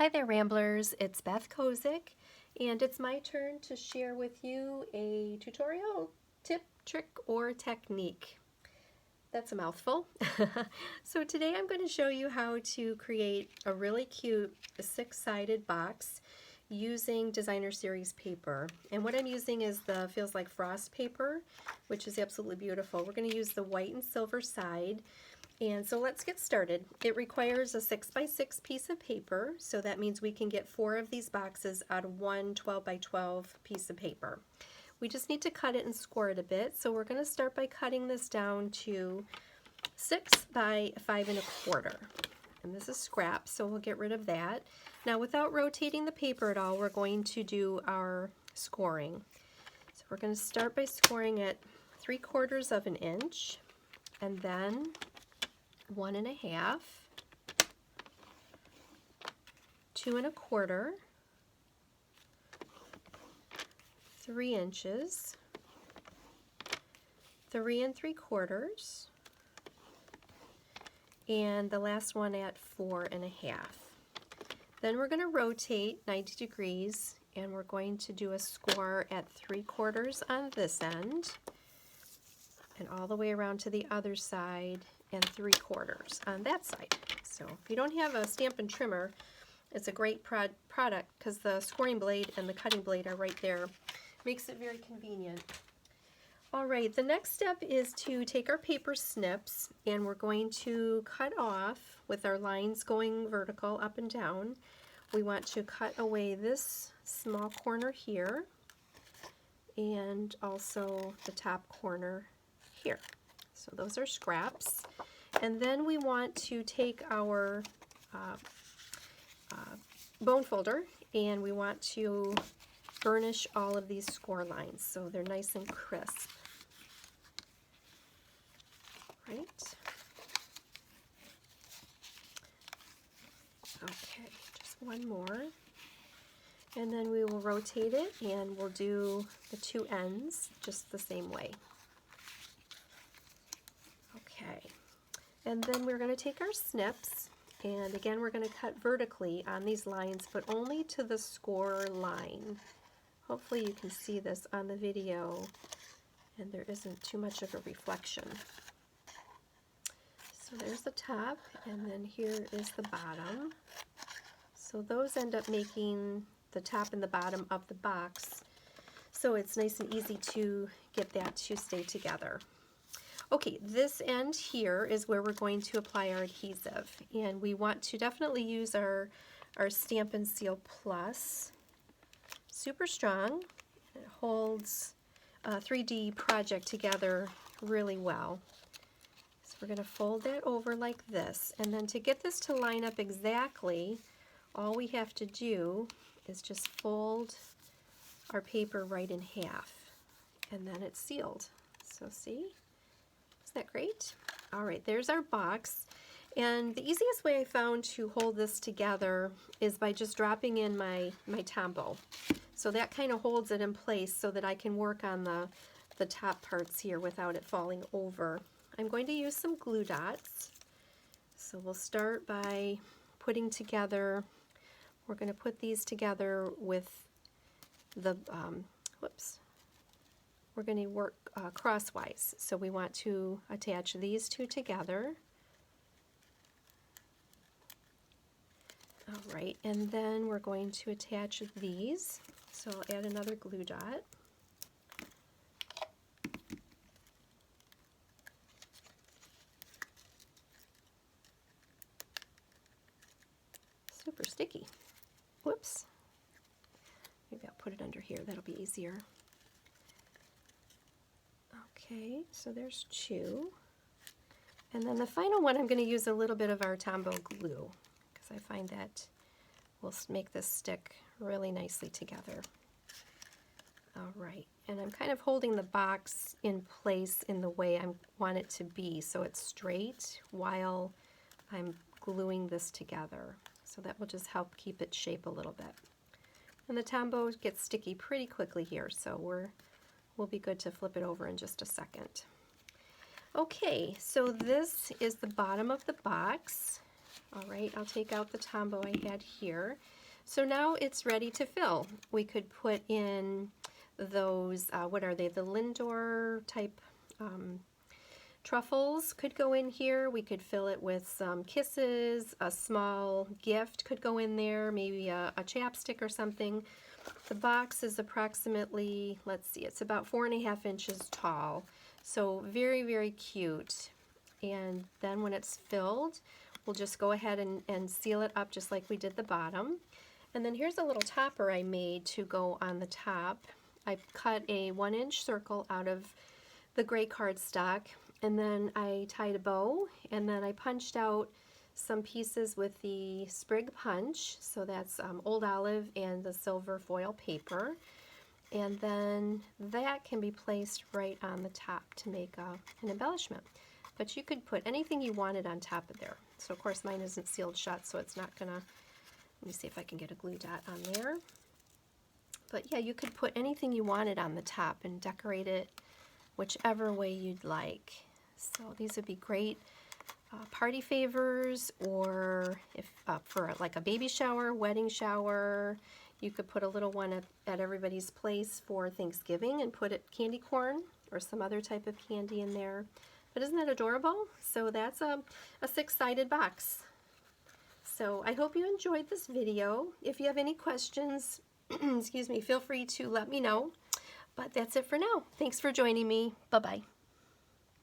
Hi there, Ramblers. It's Beth Kozik, and it's my turn to share with you a tutorial, tip, trick, or technique. That's a mouthful. So today I'm going to show you how to create a really cute six-sided box using Designer Series paper. And what I'm using is the Feels Like Frost paper, which is absolutely beautiful. We're going to use the white and silver side. And so let's get started. It requires a 6x6 piece of paper, so that means we can get 4 of these boxes out of one 12x12 piece of paper. We just need to cut it and score it a bit, so we're going to start by cutting this down to 6 by 5 1/4. And this is scrap, so we'll get rid of that. Now, without rotating the paper at all, we're going to do our scoring. So we're going to start by scoring at 3/4 of an inch, and then 1 1/2, 2 1/4, 3 inches, 3 3/4, and the last one at 4 1/2. Then we're going to rotate 90 degrees, and we're going to do a score at 3/4 on this end, and all the way around to the other side, and 3/4 on that side. So if you don't have a Stampin' Trimmer, it's a great product because the scoring blade and the cutting blade are right there. Makes it very convenient. All right, the next step is to take our paper snips, and we're going to cut off with our lines going vertical up and down. We want to cut away this small corner here and also the top corner here. So those are scraps. And then we want to take our bone folder, and we want to burnish all of these score lines so they're nice and crisp. Right? Okay, just one more. And then we will rotate it, and we'll do the two ends just the same way. Okay, and then we're going to take our snips, and again we're going to cut vertically on these lines, but only to the score line. Hopefully you can see this on the video and there isn't too much of a reflection. So there's the top, and then here is the bottom. So those end up making the top and the bottom of the box, so it's nice and easy to get that to stay together. Okay, this end here is where we're going to apply our adhesive, and we want to definitely use our Stampin' Seal Plus. Super strong. It holds a 3D project together really well. So we're going to fold that over like this, and then to get this to line up exactly, all we have to do is just fold our paper right in half, and then it's sealed. So see? Isn't that great? All right, there's our box. And the easiest way I found to hold this together is by just dropping in my Tombow. So that kind of holds it in place so that I can work on the top parts here without it falling over. I'm going to use some glue dots. So we'll start by putting together, we're going to put these together with the, we're going to work crosswise. So we want to attach these two together. All right, and then we're going to attach these. So I'll add another glue dot. Super sticky. Whoops. Maybe I'll put it under here, that'll be easier. Okay, so there's two. And then the final one, I'm going to use a little bit of our Tombow glue, because I find that will make this stick really nicely together. All right, and I'm kind of holding the box in place in the way I want it to be, so it's straight while I'm gluing this together. So that will just help keep its shape a little bit. And the Tombow gets sticky pretty quickly here, so we'll be good to flip it over in just a second. Okay, so this is the bottom of the box, All right, I'll take out the Tombow I had here. So now it's ready to fill. We could put in those, what are they, the Lindor type truffles could go in here. We could fill it with some kisses, a small gift could go in there, maybe a chapstick or something. The box is approximately, let's see, it's about 4.5 inches tall. So very, very cute. And then when it's filled, we'll just go ahead and seal it up just like we did the bottom. And then here's a little topper I made to go on the top. I cut a 1-inch circle out of the gray cardstock, and then I tied a bow, and then I punched out some pieces with the sprig punch, so that's old olive and the silver foil paper. And then that can be placed right on the top to make an embellishment. But you could put anything you wanted on top of there. So of course mine isn't sealed shut, so it's not gonna, let me see if I can get a glue dot on there. But yeah, you could put anything you wanted on the top and decorate it whichever way you'd like. So these would be great party favors, or if for like a baby shower, wedding shower. You could put a little one at everybody's place for Thanksgiving and put it candy corn or some other type of candy in there. But isn't that adorable? So that's a 6-sided box. So I hope you enjoyed this video. If you have any questions, excuse me, feel free to let me know. But that's it for now. Thanks for joining me. Bye-bye.